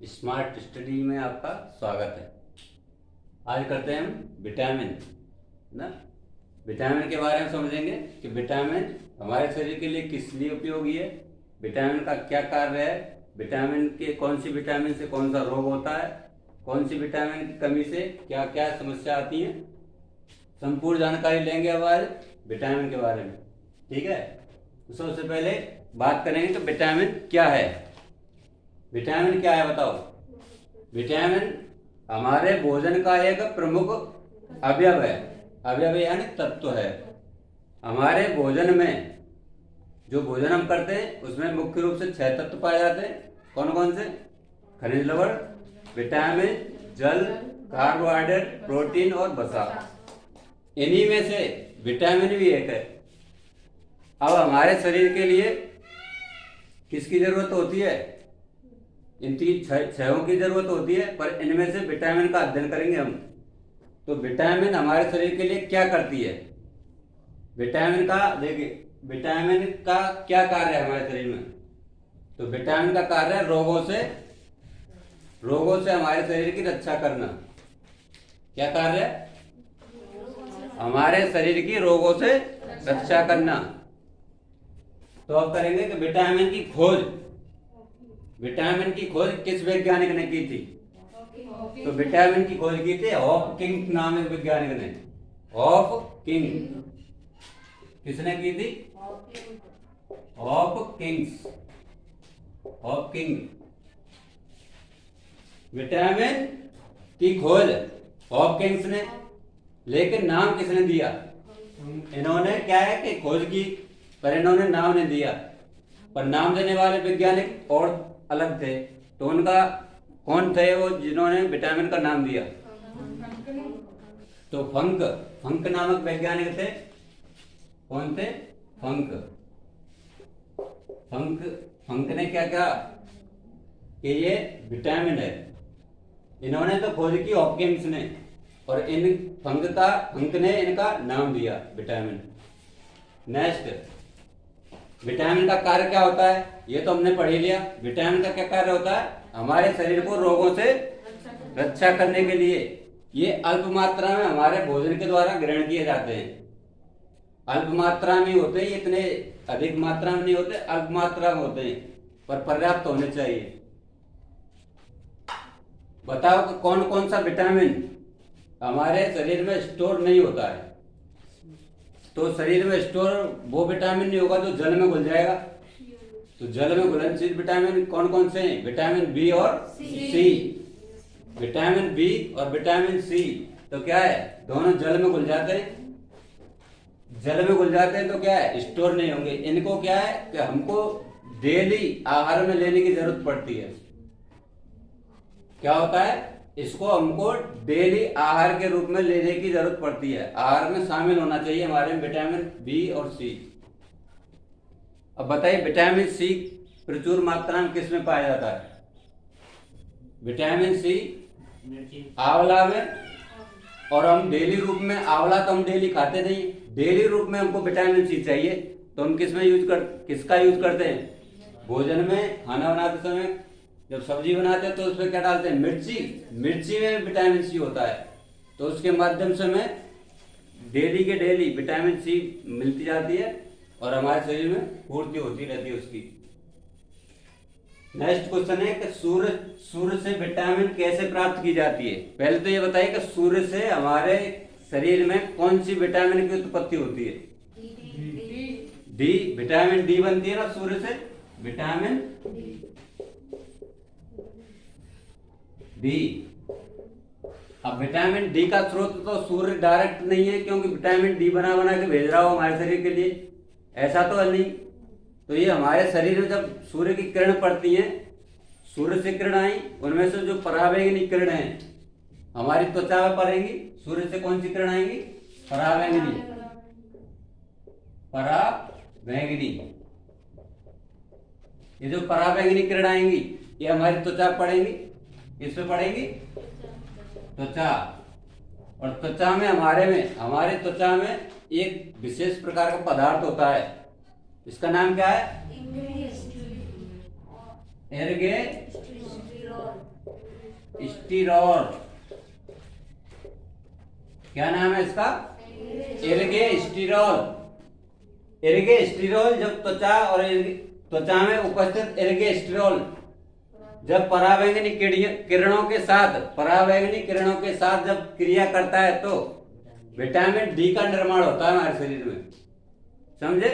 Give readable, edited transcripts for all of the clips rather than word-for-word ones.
Smart study में आपका स्वागत है। आज करते हैं हम विटामिन ना। विटामिन के बारे में समझेंगे कि विटामिन हमारे शरीर के लिए किस लिए उपयोगी है, विटामिन का क्या कार्य है, विटामिन के कौन सी विटामिन से कौन सा रोग होता है, कौन सी विटामिन की कमी से क्या क्या समस्या आती है। संपूर्ण जानकारी लेंगे अब आज विटामिन के बारे में। ठीक है, तो सबसे पहले बात करेंगे तो विटामिन क्या है। विटामिन क्या है बताओ। विटामिन हमारे भोजन का एक प्रमुख अवयव है। अवयव यानी तत्व है। हमारे भोजन में जो भोजन हम करते हैं उसमें मुख्य रूप से 6 तत्व पाए जाते हैं। कौन कौन से? खनिज लवण, विटामिन, जल, कार्बोहाइड्रेट, प्रोटीन और वसा। इन्हीं में से विटामिन भी एक है। अब हमारे शरीर के लिए किसकी जरूरत होती है? इन 6 की जरूरत होती है, पर इनमें से विटामिन का अध्ययन करेंगे हम। तो विटामिन हमारे शरीर के लिए क्या करती है? विटामिन का देखिए, विटामिन का क्या कार्य है हमारे शरीर में? तो विटामिन का कार्य है रोगों से हमारे शरीर की रक्षा करना। क्या कार्य है? हमारे शरीर की रोगों से रक्षा करना। तो अब करेंगे कि विटामिन की खोज। विटामिन की खोज किस वैज्ञानिक ने की थी? तो विटामिन की खोज की थी हॉपकिंस नामक वैज्ञानिक ने। हॉपकिंस किसने की थी? हॉपकिंस। विटामिन की खोज हॉपकिंस ने, लेकिन नाम किसने दिया? इन्होंने क्या है कि खोज की, पर इन्होंने नाम नहीं दिया। पर नाम देने वाले वैज्ञानिक और अलग थे। तो उनका कौन थे वो जिन्होंने विटामिन का नाम दिया? तो फंक नामक वैज्ञानिक थे। कौन थे? फंक ने क्या कहा कि ये विटामिन है। इन्होंने तो खोज की हॉपकिंस ने, और फंक ने इनका नाम दिया विटामिन। नेक्स्ट, विटामिन का कार्य क्या होता है? ये तो हमने पढ़ ही लिया। विटामिन का क्या कार्य होता है? हमारे शरीर को रोगों से रक्षा करने के लिए ये अल्प मात्रा में हमारे भोजन के द्वारा ग्रहण किए जाते हैं। अल्प मात्रा में होते हैं, इतने अधिक मात्रा में नहीं होते, अल्प मात्रा में होते हैं, पर पर्याप्त होने चाहिए। बताओ कि कौन कौन सा विटामिन हमारे शरीर में स्टोर नहीं होता है? तो शरीर में स्टोर वो विटामिन नहीं होगा जो जल में घुल जाएगा। तो जल में घुलनशील विटामिन कौन कौन से हैं? विटामिन बी और सी। विटामिन बी और विटामिन सी तो क्या है, दोनों जल में घुल जाते हैं। जल में घुल जाते हैं तो क्या है, स्टोर नहीं होंगे। इनको क्या है कि हमको डेली आहार में लेने की जरूरत पड़ती है। क्या होता है? इसको हमको डेली आहार के रूप में लेने की जरूरत पड़ती है। आहार में शामिल होना चाहिए हमारे विटामिन बी और सी। अब बताइए विटामिन सी प्रचुर मात्रा में किस में पाया जाता है? विटामिन सी आंवला में। और हम डेली रूप में, आंवला तो हम डेली खाते नहीं, डेली रूप में हमको विटामिन सी चाहिए। तो हम किसका यूज करते हैं? भोजन में, खाना बनाते समय जब सब्जी बनाते हैं तो उसमें क्या डालते हैं? मिर्ची में विटामिन सी होता है। तो उसके माध्यम से हमें डेली के डेली विटामिन सी मिलती जाती है और हमारे शरीर में पूर्ति होती रहती है उसकी। नेक्स्ट क्वेश्चन है कि सूर्य से विटामिन कैसे प्राप्त की जाती है? पहले तो ये बताइए कि सूर्य से हमारे शरीर में कौन सी विटामिन की उत्पत्ति होती है? डी। विटामिन डी बनती है ना सूर्य से। Vitamin D. अब विटामिन डी का स्रोत तो सूर्य डायरेक्ट नहीं है, क्योंकि विटामिन डी बना के भेज रहा हो हमारे शरीर के लिए, ऐसा तो नहीं। तो ये हमारे शरीर में जब सूर्य की किरण पड़ती है, सूर्य से किरण आई, उनमें से जो पराबैंगनी किरण है हमारी त्वचा में पड़ेंगी। सूर्य से कौन सी किरण आएंगी? पराबैंगनी। ये जो पराबैंगनी किरण आएंगी ये हमारी त्वचा पड़ेंगी। किसमें पड़ेंगी? त्वचा। और त्वचा में हमारे त्वचा में एक विशेष प्रकार का पदार्थ होता है। इसका नाम क्या है? एर्गेस्टिरॉल। क्या नाम है इसका? एर्गेस्टिरॉल। एर्गेस्टिरॉल जब त्वचा में उपस्थित एर्गेस्टिरॉल जब पराबैंगनी किरणों के साथ जब क्रिया करता है तो विटामिन डी का निर्माण होता है हमारे शरीर में। समझे?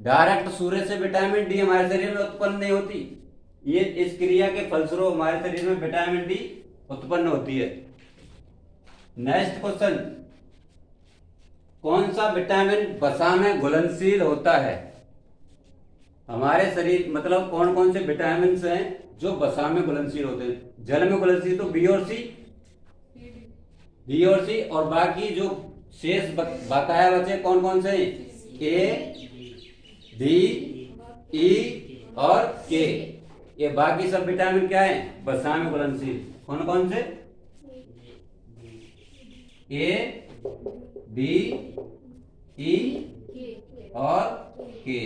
डायरेक्ट सूर्य से विटामिन डी हमारे शरीर में उत्पन्न नहीं होती, ये इस क्रिया के फलस्वरूप हमारे शरीर में विटामिन डी उत्पन्न होती है। नेक्स्ट क्वेश्चन, कौन सा विटामिन वसा में घुलनशील होता है? हमारे शरीर मतलब कौन कौन से विटामिन हैं जो वसा में घुलनशील होते हैं? जल में घुलनशील तो बी और सी, और बाकी जो शेष बकाया बचे कौन कौन से? ए, डी, ई और के। ये बाकी सब विटामिन क्या है? वसा में घुलनशील। कौन कौन से? ए, डी, ई और के।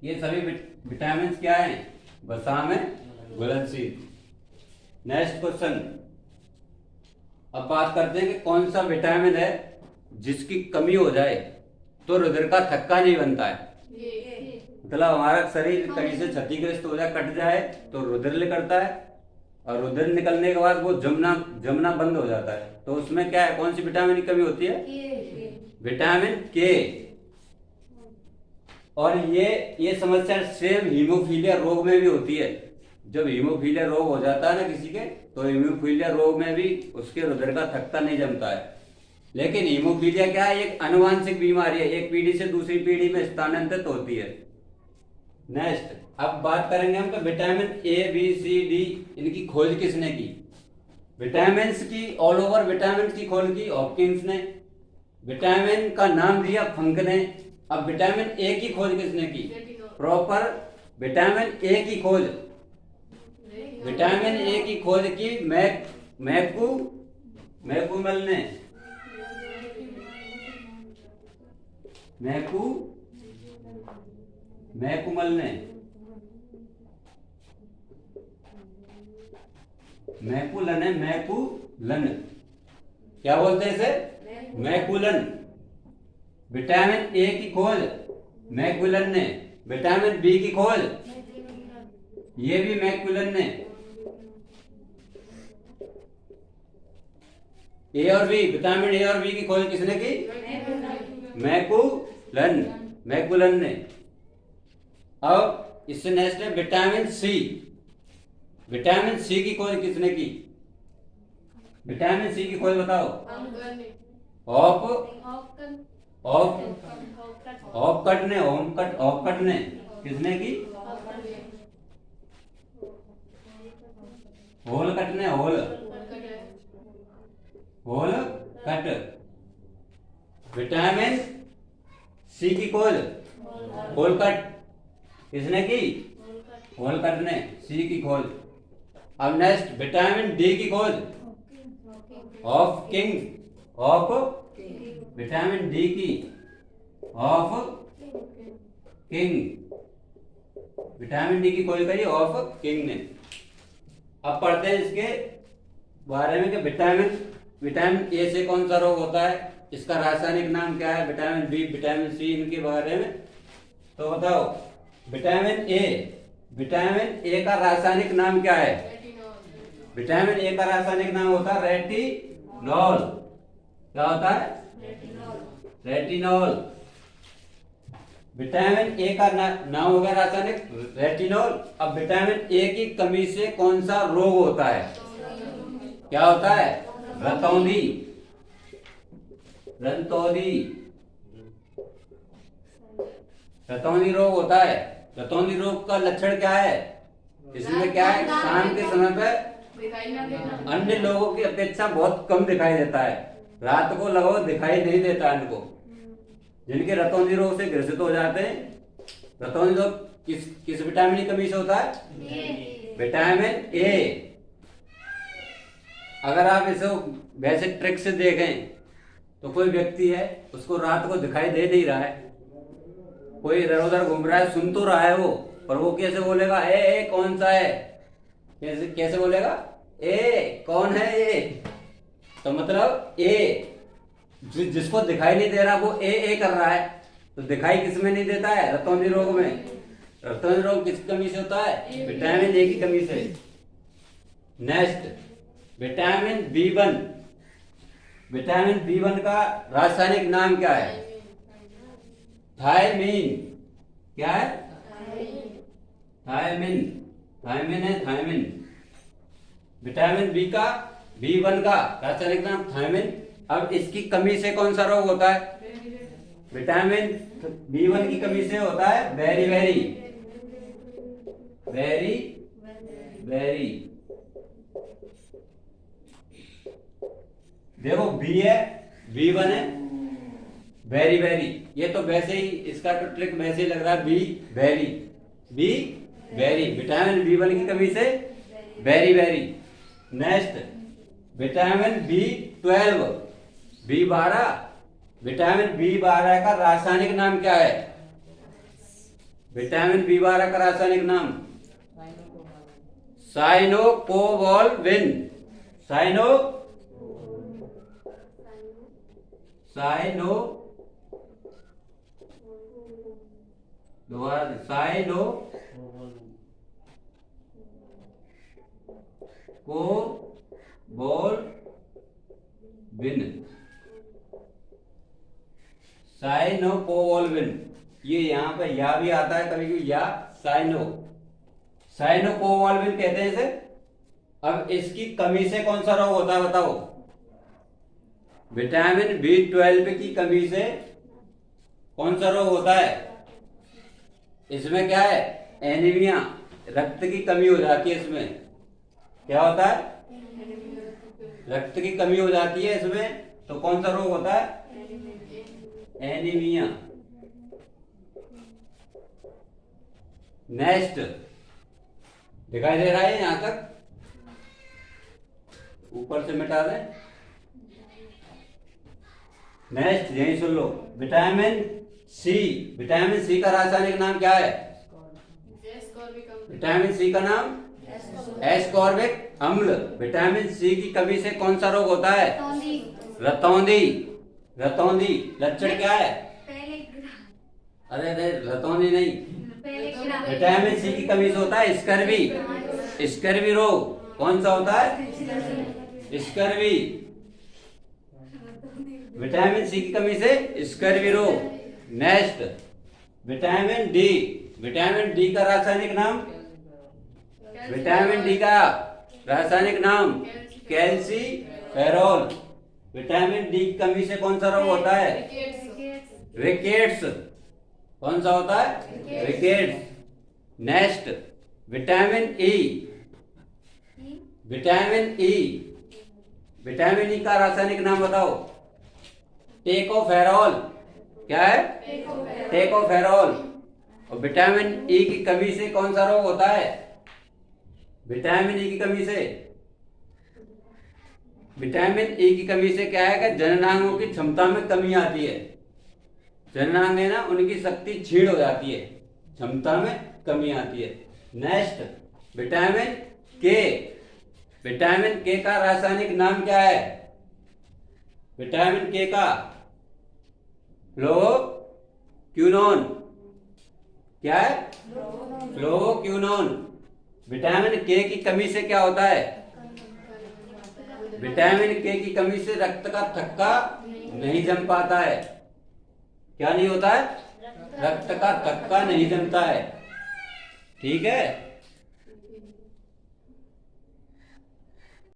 ये सभी विटामिन क्या हैं? वसा में घुलनशील। नेक्स्ट क्वेश्चन, अब बात करते हैं कि कौन सा विटामिन है जिसकी कमी हो जाए तो रुधिर का थक्का नहीं बनता है। मतलब हमारा शरीर कहीं से क्षतिग्रस्त हो जाए, कट जाए तो रुधिर निकलता है, और रुधिर निकलने के बाद वो जमना बंद हो जाता है। तो उसमें क्या है? कौन सी विटामिन की कमी होती है? विटामिन के। और ये समस्या सेम हीमोफीलिया रोग में भी होती है। जब हीमोफीलिया रोग हो जाता है ना किसी के, तो हीमोफीलिया रोग में भी उसके रुधिर का थक्का नहीं जमता है। लेकिन हीमोफीलिया क्या है? एक आनुवांशिक बीमारी है, एक पीढ़ी से दूसरी पीढ़ी में स्थानांतरित होती है। नेक्स्ट, अब बात करेंगे हम तो vitamin A, B, C, D इनकी खोज किसने की? विटामिन की ऑल ओवर विटामिन की खोज की हॉपकिंस ने। विटामिन का नाम दिया फंक ने। अब विटामिन ए की खोज किसने की? प्रॉपर विटामिन ए की खोज की मैकूमल ने। मैकुलन। क्या बोलते हैं इसे? मैकुलन। विटामिन ए की खोज मैकुलन ने। विटामिन बी की खोज ये भी मैकुलन ने। ए और बी, विटामिन ए और बी की खोज किसने की? मैकुलन ने। अब इससे नेक्स्ट है विटामिन सी। विटामिन सी की खोज किसने की? विटामिन सी की खोज बताओ। ऑफकट ने। किसने की? होलकट ने। होलकट। विटामिन सी की खोज होलकट किसने की? होलकट ने सी की खोज। अब नेक्स्ट विटामिन डी की खोज विटामिन डी की विटामिन डी की खोज करी ऑफ किंग ने। अब पढ़ते हैं इसके बारे में कि विटामिन ए से कौन सा रोग होता है, इसका रासायनिक नाम क्या है, विटामिन बी, विटामिन सी, इनके बारे में तो बताओ। विटामिन ए का रासायनिक नाम क्या है? विटामिन ए का रासायनिक नाम होता है रेटिनॉल। क्या होता है? रेटिनॉल। विटामिन ए का नाम हो गया रासायनिक रेटिनॉल। अब विटामिन ए की कमी से कौन सा रोग होता है? क्या होता है? रतौंधी रोग होता है। रतौंधी रोग का लक्षण क्या है? इसमें क्या है? शाम के समय पे अन्य लोगों की अपेक्षा बहुत कम दिखाई देता है। रात को लगभग दिखाई नहीं देता इनको। जिनके रतौंधी रोग से ग्रसित हो जाते हैं। रतौंधी रोग किस विटामिन की कमी से होता है? Vitamin A. अगर आप इसे वैसे ट्रिक से देखें तो कोई व्यक्ति है, उसको रात को दिखाई दे नहीं रहा है, कोई इधर उधर घूम रहा है, सुन तो रहा है वो, और वो कैसे बोलेगा ए कौन सा है, कैसे कैसे बोलेगा ए कौन है ये। तो मतलब ए जिसको दिखाई नहीं दे रहा वो ए कर रहा है, तो दिखाई किस में नहीं देता है, रतौंधी रोग में। रतौंधी रोग किस कमी से होता है, विटामिन ए की कमी से। Next vitamin B1. Vitamin B1 का रासायनिक नाम क्या है, थायमीन। क्या है, थायमीन। थायमीन है, थायमीन। विटामिन बी1 का रासायनिक नाम थायमीन। अब इसकी कमी से कौन सा रोग होता है, विटामिन बी1 की कमी से होता है बेरी बेरी, बेरी बेरी। देखो बी है, बी1 है, बेरी बेरी। ये तो वैसे ही इसका तो ट्रिक वैसे ही लग रहा है, B berry, B berry. Vitamin B1 की कमी से berry berry. Next vitamin B12, B12. Vitamin B12 का रासायनिक नाम क्या है, विटामिन बी12 का रासायनिक नाम साइनोकोबाल्मिन। साइनो दोबारा साइनो को बोल बिन, साइनोकोबाल्मिन। ये यहाँ पे या भी आता है कभी कभी, या साइनोकोबाल्मिन कहते हैं इसे। अब इसकी कमी से कौन सा रोग होता है बताओ, विटामिन बी12 की कमी से कौन सा रोग होता है। इसमें क्या है, एनीमिया, रक्त की कमी हो जाती है। इसमें क्या होता है, रक्त की कमी हो जाती है इसमें, तो कौन सा रोग होता है, एनीमिया। नेक्स्ट दिखाई दे रहा है यहां तक, ऊपर से मिटा दें। नेक्स्ट यही सुन लो, विटामिन सी। विटामिन सी का रासायनिक नाम क्या है, विटामिन सी का नाम एस्कॉर्बिक अम्ल। विटामिन सी की कमी से कौन सा रोग होता है, रतौंधी। रतौंधी लक्षण क्या है, अरे रतौंधी नहीं, विटामिन सी की कमी से होता है स्कर्वी। स्कर्वी रोग कौन सा होता है, स्कर्वी। विटामिन सी की कमी से स्कर्वी रोग। Next vitamin D. Vitamin D का रासायनिक नाम, विटामिन डी का रासायनिक नाम कैल्सीफेरॉल। विटामिन डी की कमी से कौन सा रोग होता है, रिकेट्स। कौन सा होता है, rickets. Next vitamin E. Vitamin E. Vitamin E का रासायनिक नाम बताओ, टेकोफेरॉल। क्या है, टेकोफेरॉल। और विटामिन ई की कमी से कौन सा रोग होता है, विटामिन ई की कमी से, विटामिन ई की कमी से क्या है कि जननांगों की क्षमता में कमी आती है। जननांग है ना, उनकी शक्ति क्षीण हो जाती है, क्षमता में कमी आती है। नेक्स्ट विटामिन के। विटामिन के का रासायनिक नाम क्या है, विटामिन के का फ्लोरोक्विनोन। क्या है, फ्लोरोक्विनोन। विटामिन के की कमी से क्या होता है, विटामिन के की कमी से रक्त का थक्का नहीं जम पाता है। क्या नहीं होता है, रक्त का थक्का नहीं जमता है। ठीक है।